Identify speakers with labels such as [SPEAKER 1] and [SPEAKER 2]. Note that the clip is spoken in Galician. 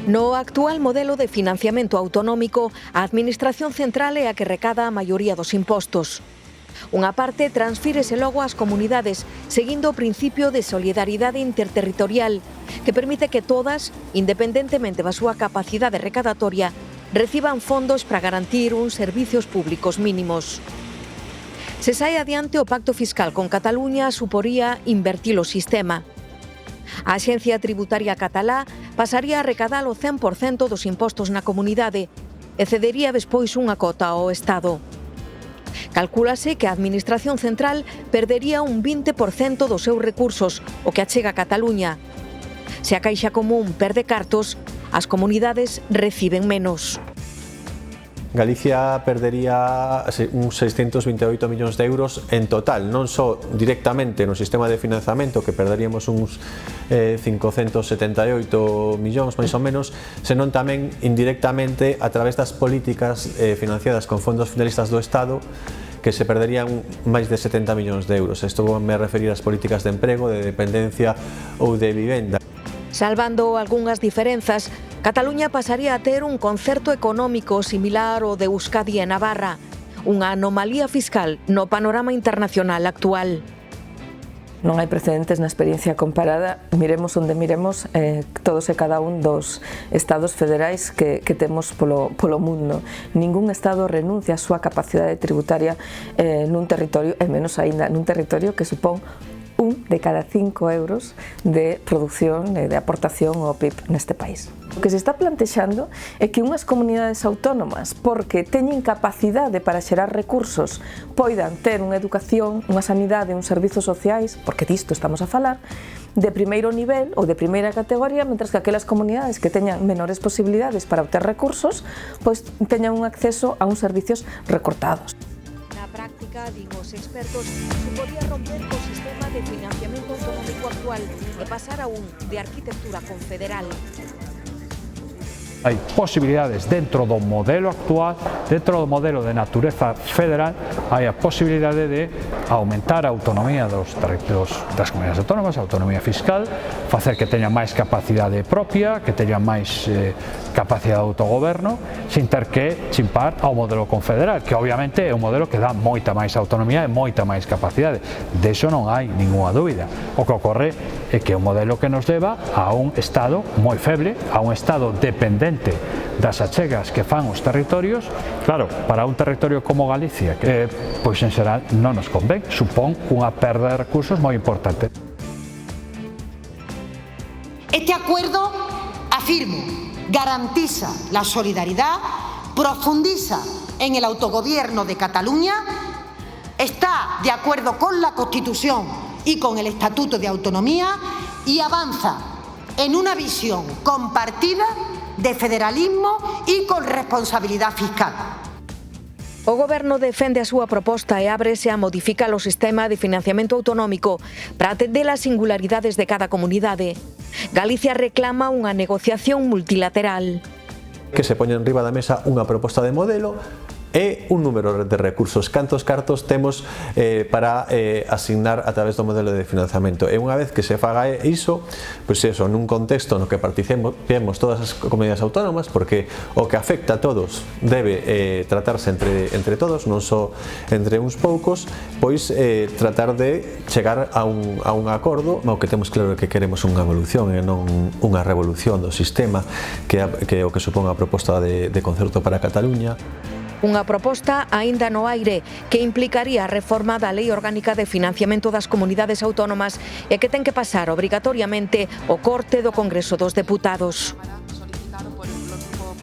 [SPEAKER 1] No actual modelo de financiamento autonómico, a Administración Central é a que recada a maioría dos impostos. Unha parte transfírese logo ás comunidades, seguindo o principio de solidariedade interterritorial, que permite que todas, independentemente da súa capacidade recadatoria, reciban fondos para garantir uns servicios públicos mínimos. Se sae adiante o pacto fiscal con Cataluña, suporía invertir o sistema. A Axencia Tributaria Catalá pasaría a recadar o 100% dos impostos na comunidade e cedería despois unha cota ao Estado. Calcúlase que a Administración Central perdería un 20% dos seus recursos, o que achega a Cataluña. Se a Caixa Común perde cartos, as comunidades reciben menos.
[SPEAKER 2] Galicia perdería uns 628 millóns de euros en total, non só directamente no sistema de financiamento, que perderíamos uns 578 millóns máis ou menos, senón tamén indirectamente a través das políticas financiadas con fondos finalistas do Estado, que se perderían máis de 70 millóns de euros. Isto me referir ás políticas de emprego, de dependencia ou de vivenda.
[SPEAKER 1] Salvando algunhas diferenzas, Cataluña pasaría a ter un concerto económico similar ao de Euskadi e Navarra, unha anomalía fiscal no panorama internacional actual.
[SPEAKER 3] Non hai precedentes na experiencia comparada, miremos onde miremos, todos e cada un dos estados federais que temos polo mundo. Ningún estado renuncia a súa capacidade tributaria nun territorio, e menos aínda nun territorio que supón 1 de cada 5 euros de produción e de aportación ao PIB neste país. O que se está plantexando é que unhas comunidades autónomas, porque teñen capacidade para xerar recursos, poidan ter unha educación, unha sanidade, uns servizos sociais, porque disto estamos a falar, de primeiro nivel ou de primeira categoría, mentras que aquelas comunidades que teñan menores posibilidades para obter recursos, pois teñan un acceso a uns servicios recortados.
[SPEAKER 1] Na práctica, din os expertos, se podía romper o sistema de financiamento autonómico actual e pasar a un de arquitectura confederal.
[SPEAKER 4] Hai posibilidades dentro do modelo actual, dentro do modelo de natureza federal, hai a posibilidade de aumentar a autonomía das comunidades autónomas, a autonomía fiscal, facer que teñan máis capacidade propia, que teñan máis capacidade de autogoberno, sin ter que chimpar ao modelo confederal, que obviamente é un modelo que dá moita máis autonomía e moita máis capacidade. De iso non hai ninguna dúbida. O que ocorre é que é un modelo que nos leva a un Estado moi feble, a un Estado dependente das achegas que fan os territorios. Claro, para un territorio como Galicia, que pois en xeral non nos convén, supón unha perda de recursos moi importante.
[SPEAKER 5] Este acuerdo, afirmo, garantiza la solidaridad, profundiza en el autogobierno de Cataluña, está de acuerdo con la Constitución y con el Estatuto de Autonomía y avanza en una visión compartida de federalismo y con responsabilidad fiscal.
[SPEAKER 1] O Goberno defende a súa proposta e ábrese a modificar o sistema de financiamento autonómico para atender as singularidades de cada comunidade. Galicia reclama unha negociación multilateral.
[SPEAKER 2] Que se poña en riba da mesa unha proposta de modelo e un número de recursos, cantos cartos temos para asignar a través do modelo de financiamento. E unha vez que se faga iso, pois eso, nun contexto no que participemos todas as comunidades autónomas, porque o que afecta a todos debe tratarse entre todos, non só entre uns poucos, pois tratar de chegar a un acordo, o que temos claro que queremos unha evolución e non unha revolución do sistema, que é o que supón a proposta de concerto para Cataluña.
[SPEAKER 1] Unha proposta aínda no aire que implicaría a reforma da Lei Orgánica de Financiamento das Comunidades Autónomas e que ten que pasar obrigatoriamente o corte do Congreso dos Deputados.